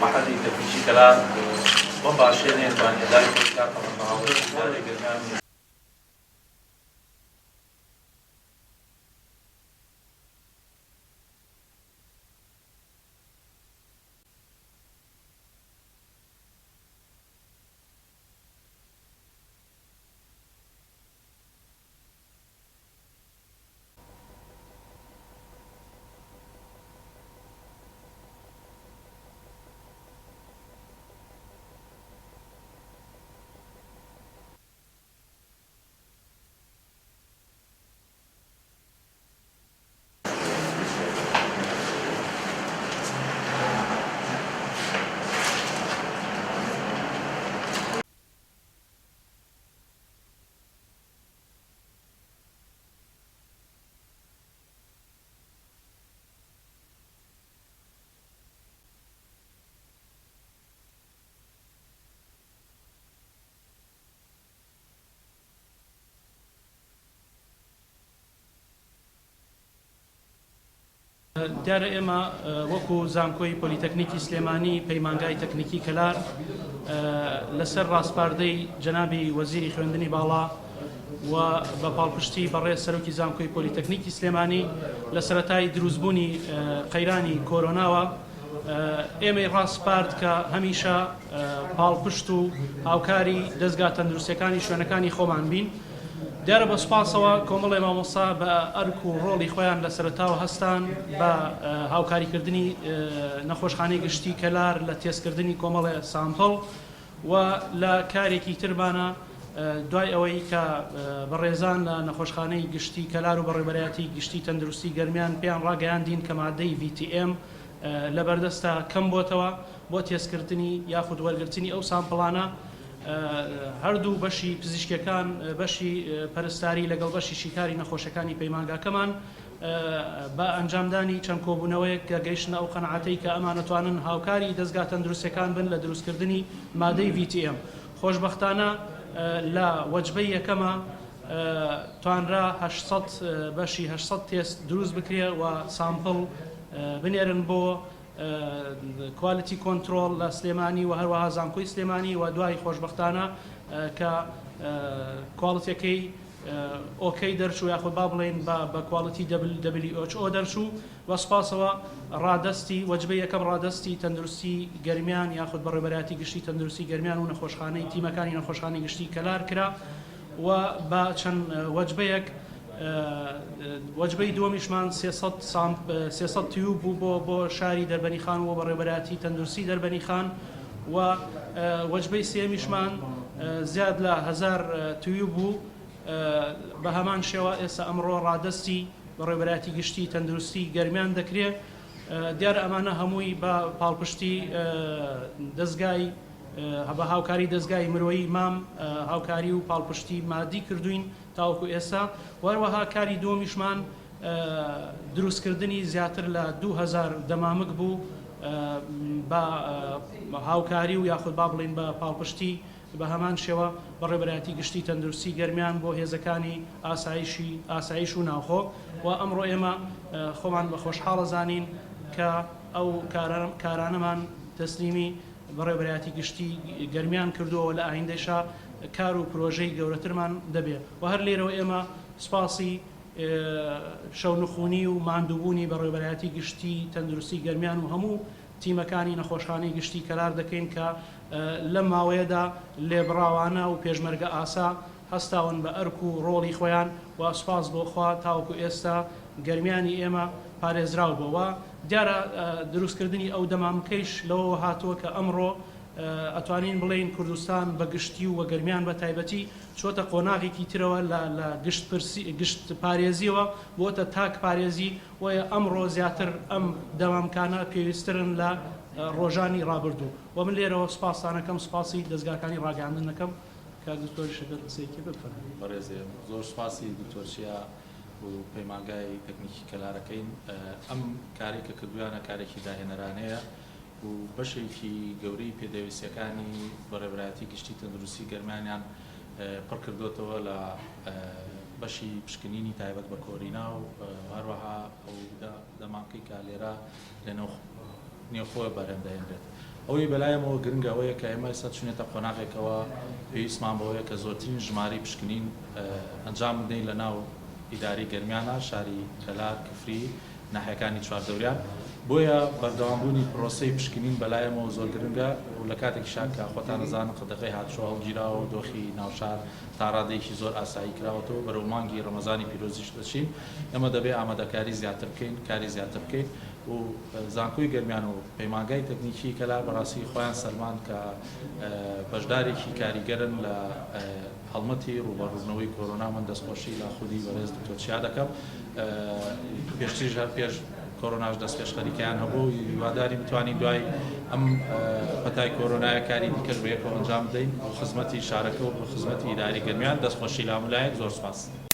محلی تکنیکی کلان با باشینه بانی داری کار کنم مهاجر داری گرمان دیارە ئێمە وەکو زانکۆی پۆلیتەکنیکی سلێمانی پەیمانگای تەکنیکی کەلار لەسەر ڕاستپاردەی جەنابی وەزیری خوێندنی باڵا و بە پاڵپشتی بەڕێز سەرۆکی زانکۆی پۆلیتەکنیکی سلێمانی لە سەرەتای دروستبوونی قەیرانی کۆرۆناوە ئێمەی ڕاستپارد کە هەمیشە پاڵپشت و هاوکاری دەستگا تەندروستیەکانی شوێنەکانی خۆمان بین. دیارە بە سوپاسەوە کۆمەڵی مامۆستا بە ئەرک و ڕۆڵی خۆیان لە سەرەتاوە هەستان بە هاوکاریکردنی نەخۆشخانەی گشتی کەلار لە تێستکردنی کۆمەڵی سامپڵ و لە کارێکی تربانە دوای ئەوەی کە بەڕێزان لە نەخۆشخانەی گشتی کەلار و بەڕێبەرایەتی گشتی تەندروستی گەرمیان پێیان ڕاگەیاندین کە مادەی VTM لە بەردەستە کەم بۆتەوە بۆ تێستکردنی یاخود وەرگرتنی ئەو سامپڵانە هەردوو بەشی پزیشکەکان بەشی پەرستاری لەگەڵ بەشی شیکاری نەخۆشەکانی پەیمانگاکەمان بە ئەنجامدانی چەند کۆبوونەوەیەک کە گەیشتنە ئەو قەنەعەتەی کە ئەمانەتوانن هاوکاری دەستگا تەندروستیەکان بن لە دروستکردنی مادەی VTM. خۆشبەختانە لە وەجبەی یەکەمە توانرا 800 تێست دروست بکرێ و سامپڵ بنێرن بۆ کوالیتی کۆنترۆل لە سلێمانی و هەروەها زانکۆی سلێمانی و دوای خۆشبەختانە کە کواڵیتیەکەی ئۆکەی دەرچوو یاخود با بڵێن بە کواڵیتی WHO دەرچوو و سپاسەوە ڕادستی وەجبەی یەکەم ڕادستی تەندروستی گەرمیان یاخود بەڕێبەرایەتی گشتی تەندروستی گەرمیان و نەخۆشخانەی تیمەکانی نەخۆشخانەی گشتی کەلار کرا و بە چەند وەجبەیەک وەجبەی دووەمیشمان 300 تیوب بوو بۆ شاری دەربەنیخان و بەڕێبەرایەتی تەندروستی دەربەنیخان و وەجبەی سێمیشمان زیاد لە 1000 تیوب بوو. بە هەمان شێوە ئێستا ئەمڕۆ ڕادستی بەڕێبەرایەتی گشتی تەندروستی گەرمیان دەکرێت. دیارە ئەمانە هەمووی بە پاڵپشتی دەستگای بە هاوکاری دەستگای مرۆیی مام هاوکاری و پاڵپشتی مادی کردوین تاوەکو ئێستا. وەروەها کاری دووەمیشمان دروستکردنی زیاتر لە 2000 دەمامک بوو بە هاوکاری و یاخود با بڵێن بە پاڵپشتی بە هەمان شێوە بەڕێبەرایەتی گشتی تەندروستی گەرمیان بۆ هێزەکانی ئاسایش و ناوخۆ. و ئەمڕۆ ئێمە خۆمان بە خۆشحاڵە زانین کە ئەو کارانەمان تەسلیمی بەڕێبەرایەتی گشتی گەرمیان کردووە لە ئایندەشا کار و پرۆژەی گەورەترمان دەبێت. و هەر لێرەوە ئێمە سپاسی شەونخوونی و ماندووبوونی بەڕێبەرایەتی گشتی تەندروستی گەرمیان و هەموو تیمەکانی نەخۆشخانەی گشتی کەلار دەکەین کە لەم ماوەیەدا لێبڕاوانە و پێشمەرگە ئاسا هەستاون بە ئەرک و ڕۆڵی خۆیان و سپاس بۆ خوا تاوەکو ئێستا گەرمیانی ئێمە پارێزراو بووە. دیارە دروستکردنی ئەو دەمامکەیش لەوە هاتووە کە ئەمڕۆ ئەتوانین بڵێن کوردستان بە گشتی و گەرمیان بە تایبەتی چۆتە قۆناغێکی ترەوە لە گشت پارێزیەوە بۆتە تاک پارێزی وە ئەمڕۆ زیاتر ئەم دەمامکانە پێویسترن لە ڕۆژانی ڕابردوو. و من لێرەوە سپاسانەکەم سپاسی دەستگاکانی ڕاگەاندنەکەم کاک دکتۆر شەکەت قسەیەکی بفەرمێن. بەڕێزێ زۆر سپاسی دکتۆرشیا و پەیمانگای تەکنیکی کەلارەکەین. ئەم کارێکە کردویانە کارێکی داهێنەرانەیە و بەشێکی گەورەی پێدەویستیەکانی بەڕێبەرایەتی گشتی تەندروستی گەرمانیان پڕ کردوتەوە لە بەشی پشکنینی تایبەت بە کۆرینا و هەروەها ئەو دەمامکەی کە لێرە لە نێوخۆی بەرەمدەهێنرێت. ئەوەی بەلایەمەوە گرنگە ئەوەیە کە ئێمە ئێستا چونێتە قۆناغێکەوە پێویستمان بەوەیە کە زۆرترین ژماری پشکنین ئەنجام بدەین لە ناو ئیداری گەرمیانە شاری کەلار کفری ناحیەکانی چواردەوریان بۆیە بەردەوامبوونی پرۆسەی پشکنین بەلایەمەوە زۆر گرنگە و لە کاتێکی شاکە خۆتان نەزانن قەدەغەی هاتووە هەڵگیراوە و دۆخی ناوشار تا ڕادێکی زۆر ئاسایی کراوەتەوە بەرەو مانگی ڕەمەزانی پیرۆزیش دەچین ئەمە دەبێ ئامادەکاری زیاتر بکەین کاری زیاتر بکەین و زانکۆی گەرمیان و پەیمانگای تەکنیکی کەلار بەڕاستی خۆیان سەلمان کە بەشدارێکی کاریگەرن لە هەڵمەتی ڕوبەڕوونەوەی کۆرۆنا من دەستخۆشی لە خودی بەڕێز دکتۆر چیا دەکەم پێشتریش هەر پێش کۆرۆناش دەست پێش خەریکیان هەبوو هیواداری بتوانین دوای ئەم پەتای کۆرۆنایە کاری دیکەش بە یەکەوە ئەنجام بدەین خزمەتی شارەکە و خزمەتی ئیداری گەرمیان دەستخۆشی لاملایەک زۆر سپاس.